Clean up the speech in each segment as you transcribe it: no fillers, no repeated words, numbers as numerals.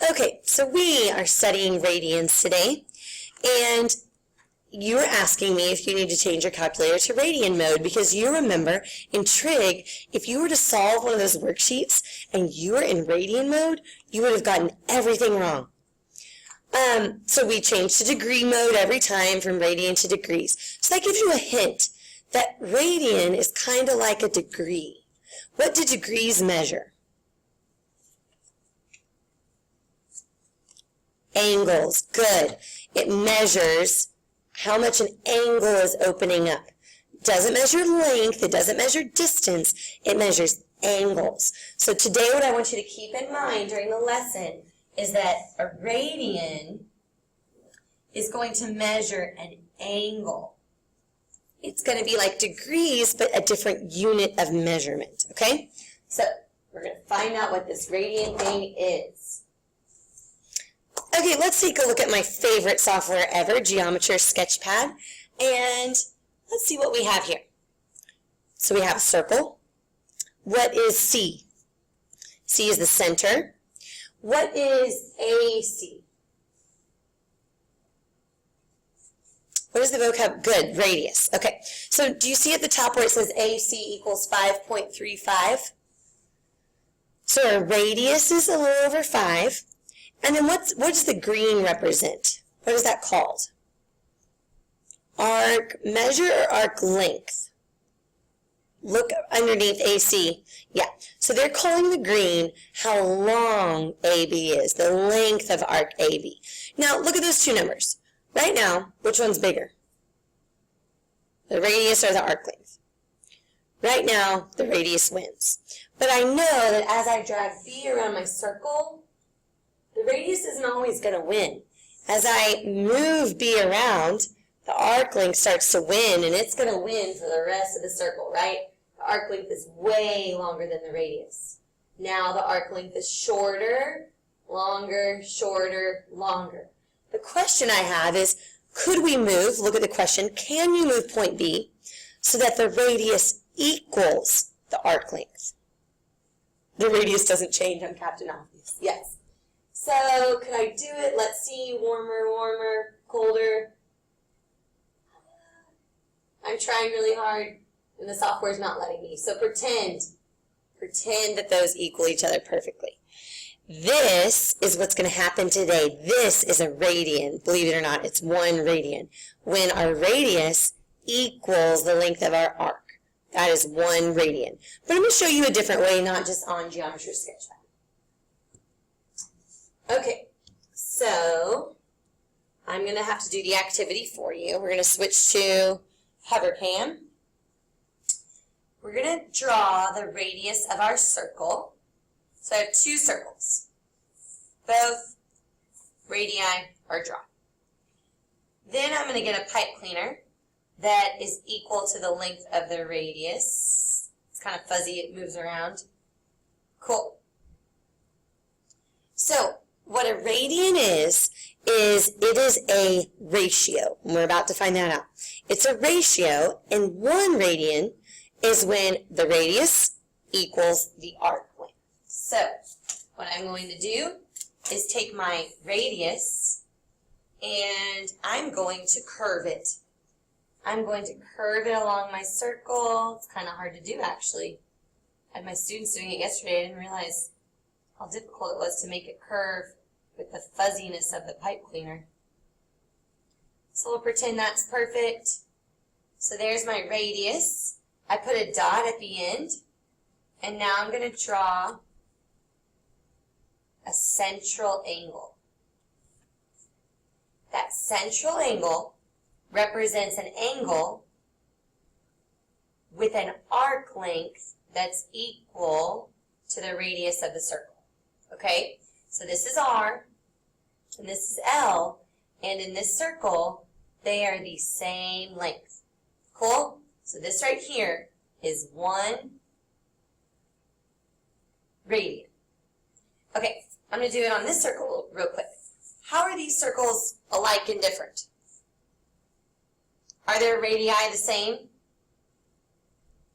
Okay, so we are studying radians today, and you were asking me if you need to change your calculator to radian mode because you remember in trig, if you were to solve one of those worksheets and you were in radian mode, you would have gotten everything wrong. So we changed to degree mode every time from radian to degrees. So that gives you a hint that radian is kind of like a degree. What do degrees measure? Angles. Good. It measures how much an angle is opening up. It doesn't measure length. It doesn't measure distance. It measures angles. So today what I want you to keep in mind during the lesson is that a radian is going to measure an angle. It's going to be like degrees, but a different unit of measurement, okay? So we're going to find out what this radian thing is. Okay, let's take a look at my favorite software ever, Geometers Sketchpad, and let's see what we have here. So we have a circle. What is C? C is the center. What is AC? What is the vocab? Good, radius. Okay, so do you see at the top where it says AC equals 5.35? So our radius is a little over 5. And then what does the green represent? What is that called? Arc measure or arc length? Look underneath AC. Yeah, so they're calling the green how long AB is, the length of arc AB. Now, look at those two numbers. Right now, which one's bigger? The radius or the arc length? Right now, the radius wins. But I know that as I drag B around my circle, the radius isn't always going to win. As I move B around, the arc length starts to win, and it's going to win for the rest of the circle, right? The arc length is way longer than the radius. Now the arc length is shorter, longer, shorter, longer. The question I have is, could we move, look at the question, can you move point B so that the radius equals the arc length? The radius doesn't change on Captain Obvious. Yes. So, can I do it? Let's see. Warmer, warmer, colder. I'm trying really hard, and the software's not letting me. So, pretend that those equal each other perfectly. This is what's going to happen today. This is a radian. Believe it or not, it's 1 radian. When our radius equals the length of our arc. That is 1 radian. But I'm going to show you a different way, not just on Geometry Sketchpad. Okay, so I'm going to have to do the activity for you. We're going to switch to hovercam. We're going to draw the radius of our circle. So I have 2 circles. Both radii are drawn. Then I'm going to get a pipe cleaner that is equal to the length of the radius. It's kind of fuzzy, it moves around. Cool. So, what a radian is it is a ratio. And we're about to find that out. It's a ratio, and 1 radian is when the radius equals the arc length. So, what I'm going to do is take my radius, and I'm going to curve it. I'm going to curve it along my circle. It's kind of hard to do, actually. I had my students doing it yesterday. I didn't realize how difficult it was to make it curve with the fuzziness of the pipe cleaner. So we'll pretend that's perfect. So there's my radius. I put a dot at the end, and now I'm going to draw a central angle. That central angle represents an angle with an arc length that's equal to the radius of the circle. Okay, so this is R, and this is L, and in this circle, they are the same length. Cool? So this right here is 1 radian. Okay, I'm going to do it on this circle real quick. How are these circles alike and different? Are their radii the same?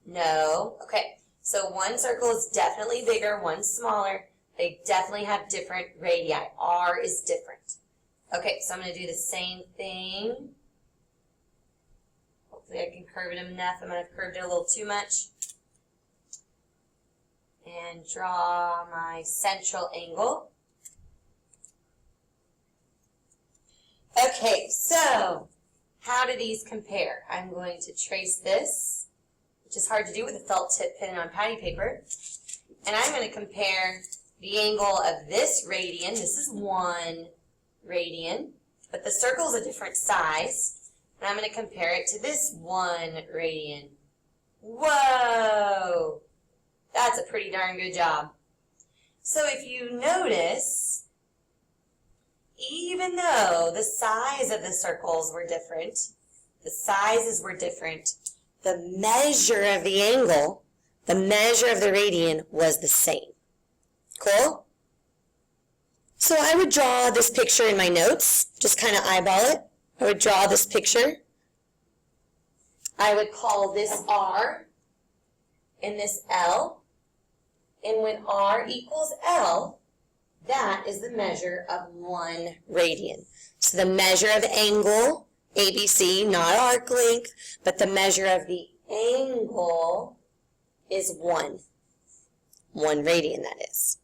No. Okay, so one circle is definitely bigger, one's smaller. They definitely have different radii. R is different. Okay, so I'm going to do the same thing. Hopefully I can curve it enough. I might have curved it a little too much. And draw my central angle. Okay, so how do these compare? I'm going to trace this, which is hard to do with a felt tip pen on patty paper. And I'm going to compare the angle of this radian. This is 1 radian, but the circle is a different size. And I'm going to compare it to this 1 radian. Whoa! That's a pretty darn good job. So if you notice, even though the size of the circles were different, the sizes were different, the measure of the angle, the measure of the radian was the same. Cool? So I would draw this picture in my notes, just kind of eyeball it. I would draw this picture. I would call this R and this L. And when R equals L, that is the measure of 1 radian. So the measure of angle, ABC, not arc length, but the measure of the angle is 1. 1 radian, that is.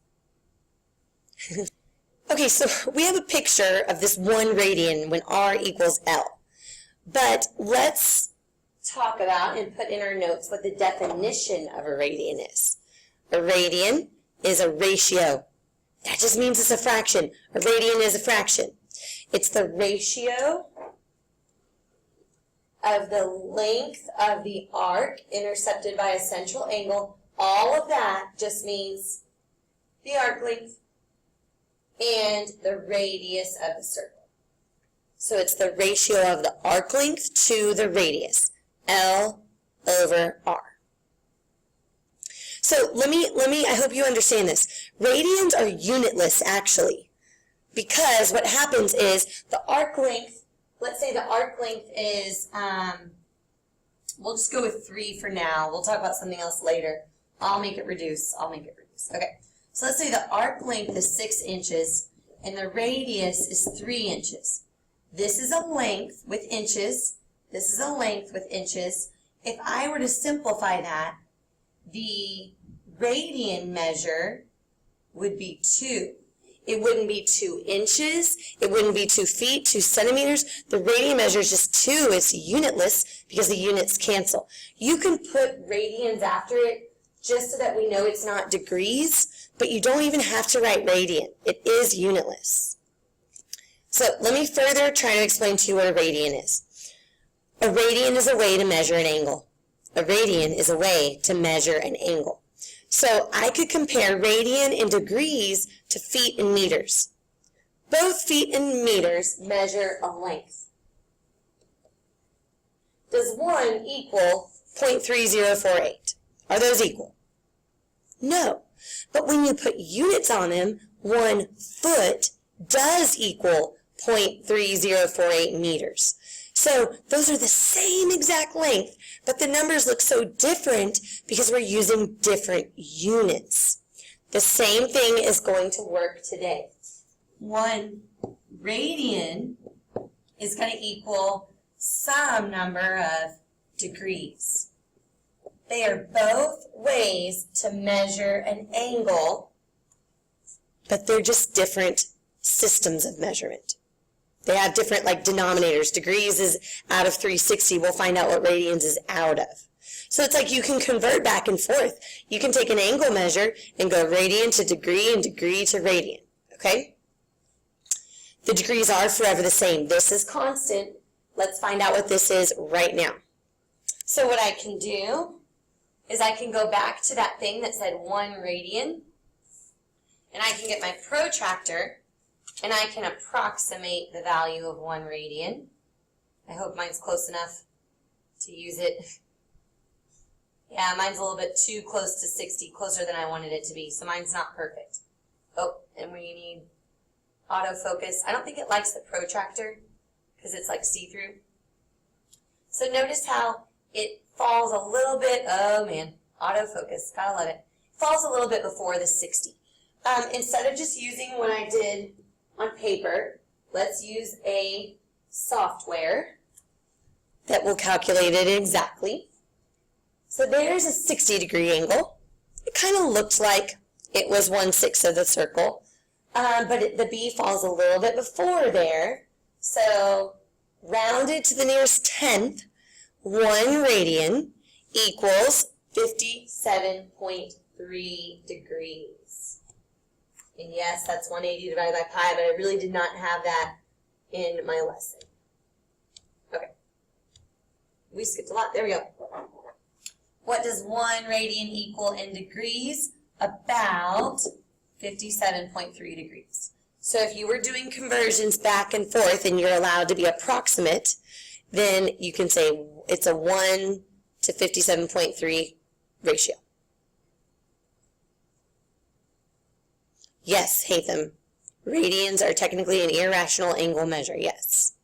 Okay, so we have a picture of this 1 radian when R equals L. But let's talk about and put in our notes what the definition of a radian is. A radian is a ratio. That just means it's a fraction. A radian is a fraction. It's the ratio of the length of the arc intercepted by a central angle. All of that just means the arc length and the radius of the circle. So it's the ratio of the arc length to the radius, L over R. So I hope you understand this. Radians are unitless, actually, because what happens is the arc length, let's say the arc length is, we'll just go with 3 for now. We'll talk about something else later. I'll make it reduce. Okay, so let's say the arc length is 6 inches and the radius is 3 inches. This is a length with inches. This is a length with inches. If I were to simplify that, the radian measure would be 2. It wouldn't be 2 inches. It wouldn't be 2 feet, 2 centimeters. The radian measure is just 2. It's unitless because the units cancel. You can put radians after it just so that we know it's not degrees, but you don't even have to write radian. It is unitless. So let me further try to explain to you what a radian is. A radian is a way to measure an angle. A radian is a way to measure an angle. So I could compare radian in degrees to feet and meters. Both feet and meters measure a length. Does one equal 0.3048? Are those equal? No. But when you put units on them, 1 foot does equal 0.3048 meters. So those are the same exact length, but the numbers look so different because we're using different units. The same thing is going to work today. 1 radian is going to equal some number of degrees. They are both ways to measure an angle, but they're just different systems of measurement. They have different denominators. Degrees is out of 360. We'll find out what radians is out of. So it's like you can convert back and forth. You can take an angle measure and go radian to degree and degree to radian. Okay? The degrees are forever the same. This is constant. Let's find out what this is right now. So what I can do is I can go back to that thing that said 1 radian, and I can get my protractor, and I can approximate the value of 1 radian. I hope mine's close enough to use it. Yeah, mine's a little bit too close to 60, closer than I wanted it to be, so mine's not perfect. Oh, and we need autofocus. I don't think it likes the protractor because it's like see-through. So notice how it falls a little bit, oh man, autofocus, gotta love it. Falls a little bit before the 60. Instead of just using what I did on paper, let's use a software that will calculate it exactly. So there's a 60-degree angle. It kind of looked like it was 1/6 of the circle, but the B falls a little bit before there. So rounded to the nearest tenth, 1 radian equals 57.3 degrees. And yes, that's 180 divided by pi, but I really did not have that in my lesson. Okay. We skipped a lot. There we go. What does 1 radian equal in degrees? About 57.3 degrees. So if you were doing conversions back and forth and you're allowed to be approximate, then you can say it's a 1 to 57.3 ratio. Yes, Hatham. Radians are technically an irrational angle measure. Yes.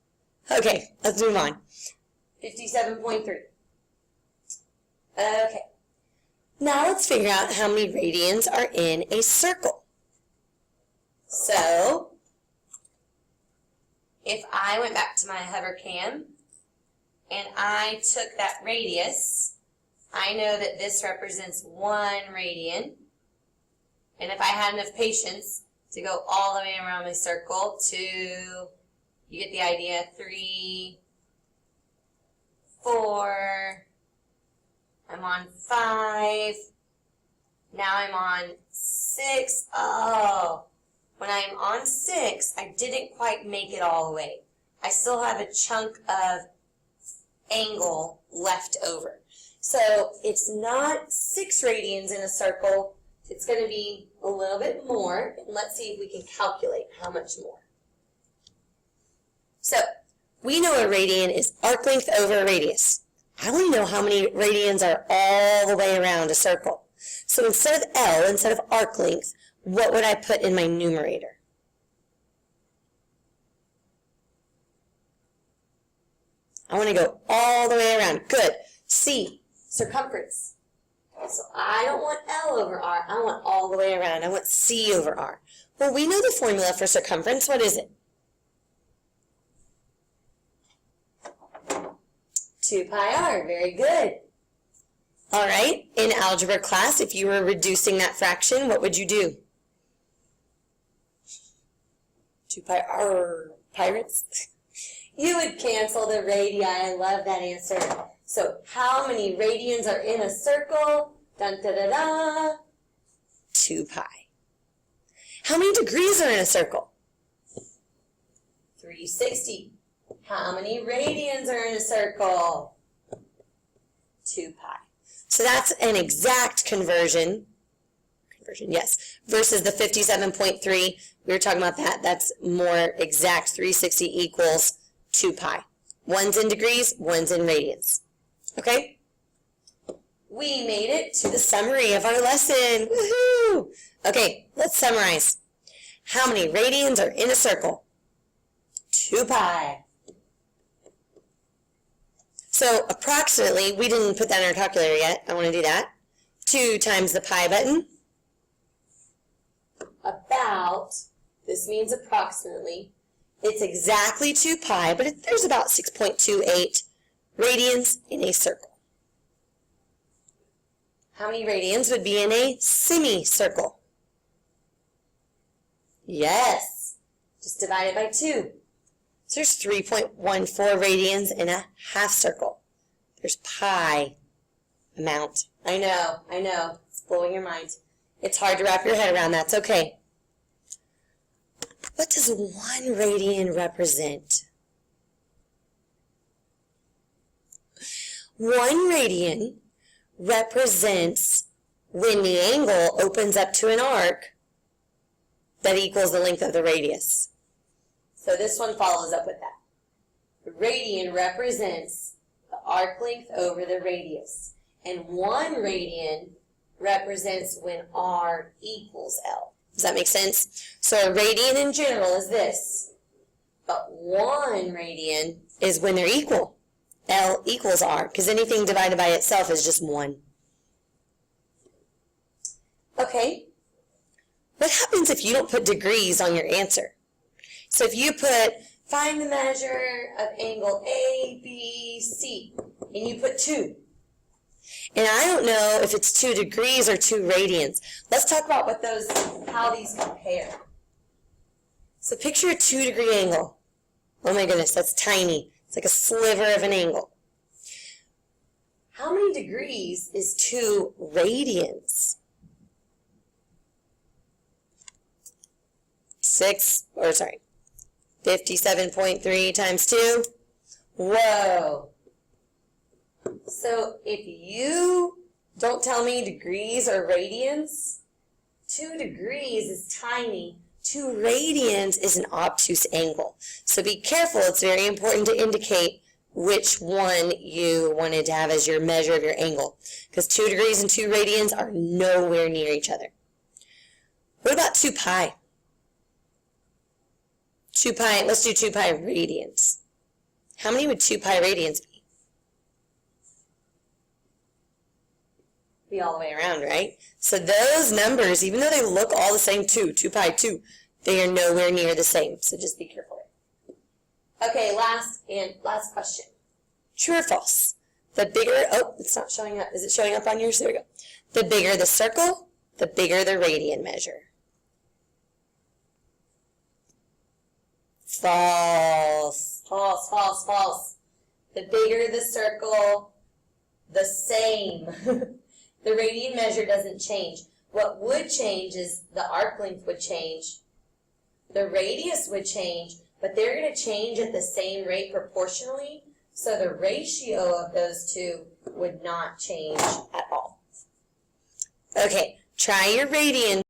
Okay, let's move on. 57.3. Okay. Now let's figure out how many radians are in a circle. So, if I went back to my hover cam and I took that radius, I know that this represents 1 radian. And if I had enough patience to go all the way around my circle to, you get the idea, 3, 4, I'm on 5, now I'm on 6. Oh, when I'm on 6, I didn't quite make it all the way. I still have a chunk of angle left over. So it's not 6 radians in a circle. It's going to be a little bit more. And let's see if we can calculate how much more. So we know a radian is arc length over a radius. I only know how many radians are all the way around a circle. So instead of L, instead of arc length, what would I put in my numerator? I want to go all the way around. Good. C, circumference. So I don't want L over R. I want all the way around. I want C over R. Well, we know the formula for circumference. What is it? 2 pi r. Very good. All right. In algebra class, if you were reducing that fraction, what would you do? 2 pi r. Pirates? You would cancel the radii. I love that answer. So how many radians are in a circle? Dun, da, da, da. 2 pi. How many degrees are in a circle? 360. How many radians are in a circle? 2 pi. So that's an exact conversion. Yes. Versus the 57.3. We were talking about that. That's more exact. 360 equals 2 pi. One's in degrees, one's in radians. Okay? We made it to the summary of our lesson. Woohoo! Okay, let's summarize. How many radians are in a circle? 2 pi. So approximately, we didn't put that in our calculator yet. I want to do that. 2 times the pi button. About, this means approximately. It's exactly 2 pi, but there's about 6.28 radians in a circle. How many radians would be in a semicircle? Yes, just divide it by 2. So there's 3.14 radians in a half circle. There's pi amount. I know, it's blowing your mind. It's hard to wrap your head around, that's okay. What does 1 radian represent? 1 radian represents when the angle opens up to an arc that equals the length of the radius. So this one follows up with that. The radian represents the arc length over the radius. And 1 radian represents when R equals L. Does that make sense? So a radian in general is this. But 1 radian is when they're equal. L equals R, because anything divided by itself is just 1. Okay. What happens if you don't put degrees on your answer? So if you put, find the measure of angle ABC, and you put 2. And I don't know if it's 2 degrees or 2 radians. Let's talk about how these compare. So picture a 2-degree angle. Oh my goodness, that's tiny. It's like a sliver of an angle. How many degrees is 2 radians? 57.3 times 2. Whoa. So if you don't tell me degrees or radians, 2 degrees is tiny. 2 radians is an obtuse angle. So be careful. It's very important to indicate which one you wanted to have as your measure of your angle, because 2 degrees and 2 radians are nowhere near each other. What about 2 pi? 2 pi, let's do 2 pi radians. How many would 2 pi radians be? Be all the way around, right? So those numbers, even though they look all the same, 2 pi 2, they are nowhere near the same. So just be careful. Okay, last question. True or false? The bigger, it's not showing up. Is it showing up on yours? There we go. The bigger the circle, the bigger the radian measure. False. False, false, false. The bigger the circle, the same. The radian measure doesn't change. What would change is the arc length would change. The radius would change, but they're going to change at the same rate proportionally, so the ratio of those two would not change at all. Okay, try your radian